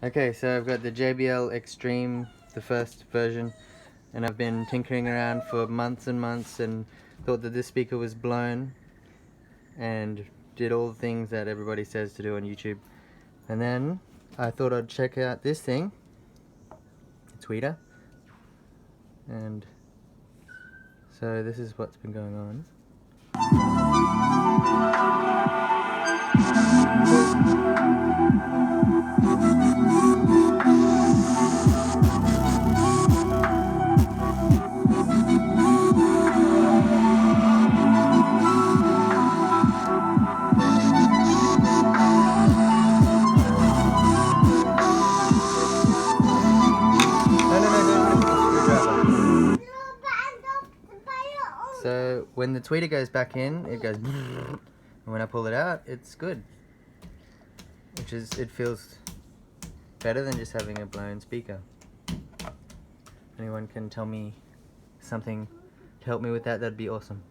Okay, so I've got the JBL Xtreme, the first version, and I've been tinkering around for months and months and thought that this speaker was blown and did all the things that everybody says to do on YouTube. And then I thought I'd check out this thing, tweeter, and so this is what's been going on. So when the tweeter goes back in, it goes, and when I pull it out, it's good. It feels better than just having a blown speaker. Anyone can tell me something to help me with that, that'd be awesome.